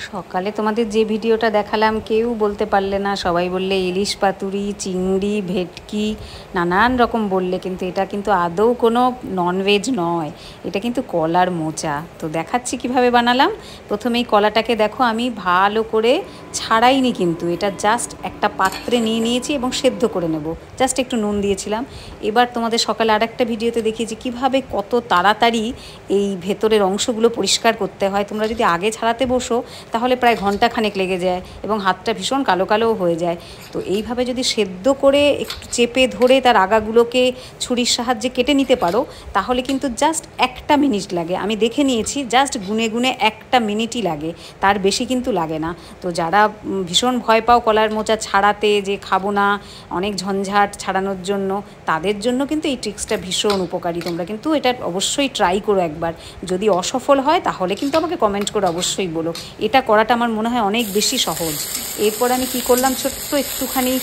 সকালে তোমাদের যে ভিডিওটা দেখালাম কেউ বলতে পারলে না, সবাই বললে ইলিশ পাতুরি, চিংড়ি, ভেটকি, নানান রকম বললে, কিন্তু এটা কিন্তু আদৌ কোনো ননভেজ নয়, এটা কিন্তু কলার মোচা। তো দেখাচ্ছি কিভাবে বানালাম। প্রথমেই কলাটাকে দেখো আমি ভালো করে ছাড়াইনি, কিন্তু এটা জাস্ট একটা পাত্রে নিয়ে নিয়েছি এবং সেদ্ধ করে নেব, জাস্ট একটু নুন দিয়েছিলাম। এবার তোমাদের সকালে আর একটা ভিডিওতে দেখিয়েছি কিভাবে কত তাড়াতাড়ি এই ভেতরের অংশগুলো পরিষ্কার করতে হয়। তোমরা যদি আগে ছাড়াতে বসো তাহলে প্রায় ঘন্টাখানেক লেগে যায় এবং হাতটা ভীষণ কালো কালোও হয়ে যায়। তো এইভাবে যদি সেদ্ধ করে একটু চেপে ধরে তার আগাগুলোকে ছুরির সাহায্যে কেটে নিতে পারো তাহলে কিন্তু জাস্ট 1 মিনিট লাগে। আমি দেখে নিয়েছি, জাস্ট গুনে গুনে 1 মিনিটই লাগে, তার বেশি কিন্তু লাগে না। তো যারা ভীষণ ভয় পাও কলার মোচা ছাড়াতে, যে খাবো না, অনেক ঝঞ্ঝাট ছাড়ানোর জন্য, তাদের জন্য কিন্তু এই ট্রিক্সটা ভীষণ উপকারী। তোমরা কিন্তু এটা অবশ্যই ট্রাই করো একবার। যদি অসফল হয় তাহলে কিন্তু আমাকে কমেন্ট করে অবশ্যই বলো। এটা করাটা আমার মনে হয় অনেক বেশি সহজ। এরপর আমি কি করলাম, ছোট্ট একটুখানি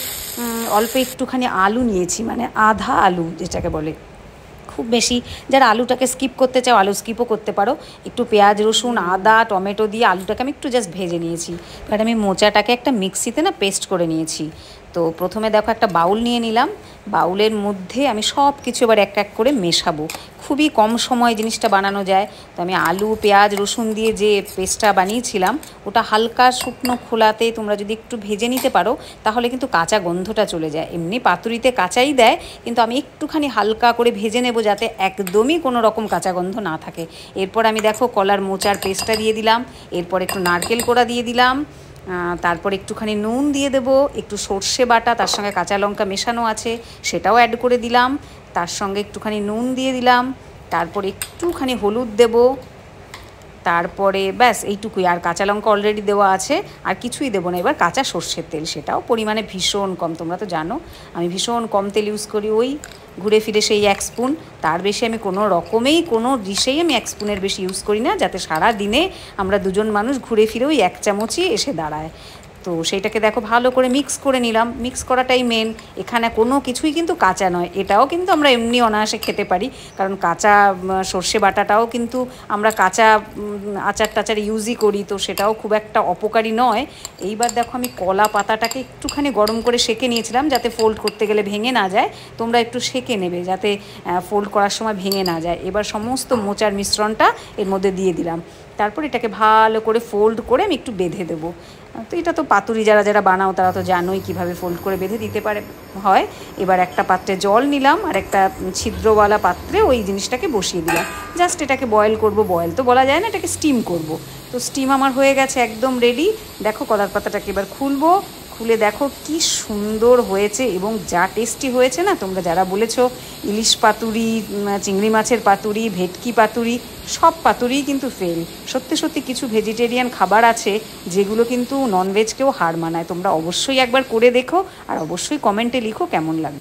অল্প একটুখানি আলু নিয়েছি, মানে আধা আলু যেটাকে বলে, খুব বেশি যারা আলুটাকে স্কিপ করতে চাও আলু স্কিপও করতে পারো। একটু পেঁয়াজ, রসুন, আদা, টমেটো দিয়ে আলুটাকে আমি একটু জাস্ট ভেজে নিয়েছি। এবার আমি মোচাটাকে একটা মিক্সিতে পেস্ট করে নিয়েছি। তো প্রথমে দেখো একটা বাউল নিয়ে নিলাম, বাউলের মধ্যে আমি সব কিছু এবার এক এক করে মেশাবো। খুবই কম সময় জিনিসটা বানানো যায়। তো আমি আলু, পেঁয়াজ, রসুন দিয়ে যে পেস্টটা বানিয়েছিলাম ওটা হালকা শুকনো খোলাতে তোমরা যদি একটু ভেজে নিতে পারো তাহলে কিন্তু কাঁচা গন্ধটা চলে যায়। এমনি পাতুরিতে কাঁচাই দেয়, কিন্তু আমি একটুখানি হালকা করে ভেজে নেব যাতে একদমই কোনো রকম কাঁচা গন্ধ না থাকে। এরপর আমি দেখো কলার মোচার পেস্টটা দিয়ে দিলাম, এরপর একটু নারকেল কোড়া দিয়ে দিলাম, তারপর একটুখানি নুন দিয়ে দেবো, একটু সর্ষে বাটা, তার সঙ্গে কাঁচা লঙ্কা মেশানো আছে সেটাও অ্যাড করে দিলাম, তার সঙ্গে একটুখানি নুন দিয়ে দিলাম, তারপর একটুখানি হলুদ দেব, তারপরে ব্যাস এইটুকুই। আর কাঁচা লঙ্কা অলরেডি দেওয়া আছে, আর কিছুই দেবো না। এবার কাঁচা সর্ষের তেল, সেটাও পরিমাণে ভীষণ কম, তোমরা তো জানো আমি ভীষণ কম তেল ইউজ করি, ওই ঘুরে ফিরে সেই 1 স্পুন, তার বেশি আমি কোনো রকমেই কোনো ডিশেই আমি 1 স্পুনের বেশি ইউজ করি না, যাতে সারা দিনে আমরা দুজন মানুষ ঘুরে ফিরে ওই 1 চামচই এসে দাঁড়ায়। তো সেইটাকে দেখো ভালো করে মিক্স করে নিলাম। মিক্স করাটাই মেন, এখানে কোনো কিছুই কিন্তু কাঁচা নয়। এটাও কিন্তু আমরা এমনি অনায়াসে খেতে পারি, কারণ কাঁচা সর্ষে বাটাটাও কিন্তু আমরা কাঁচা আচার টাচার ইউজই করি, তো সেটাও খুব একটা অপকারী নয়। এইবার দেখো আমি কলা পাতাটাকে একটুখানি গরম করে সেঁকে নিয়েছিলাম যাতে ফোল্ড করতে গেলে ভেঙে না যায়। তোমরা একটু সেঁকে নেবে যাতে ফোল্ড করার সময় ভেঙে না যায়। এবার সমস্ত মোচার মিশ্রণটা এর মধ্যে দিয়ে দিলাম, তারপর এটাকে ভালো করে ফোল্ড করে আমি একটু বেঁধে দেবো। তো এটা তো পাতুরি যারা যারা বানাও তারা তো জানোই কীভাবে ফোল্ড করে বেঁধে দিতে পারে হয়। এবার একটা পাত্রে জল নিলাম আর একটা ছিদ্রওয়ালা পাত্রে ওই জিনিসটাকে বসিয়ে দিলাম। জাস্ট এটাকে বয়েল করব, বয়েল তো বলা যায় না, এটাকে স্টিম করব। তো স্টিম আমার হয়ে গেছে, একদম রেডি। দেখো কলার পাতাটাকে এবার খুলবো, খুলে দেখো কি সুন্দর হয়েছে এবং যা টেস্টি হয়েছে না। তোমরা যারা বলেছো ইলিশ পাতুরি, চিংড়ি মাছের পাতুরি, ভেটকি পাতুরি, সব পাতুরিই কিন্তু ফেল। সত্যি সত্যি কিছু ভেজিটেরিয়ান খাবার আছে যেগুলো কিন্তু ননভেজকেও হার মানায়। তোমরা অবশ্যই একবার করে দেখো আর অবশ্যই কমেন্টে লিখো কেমন লাগবে।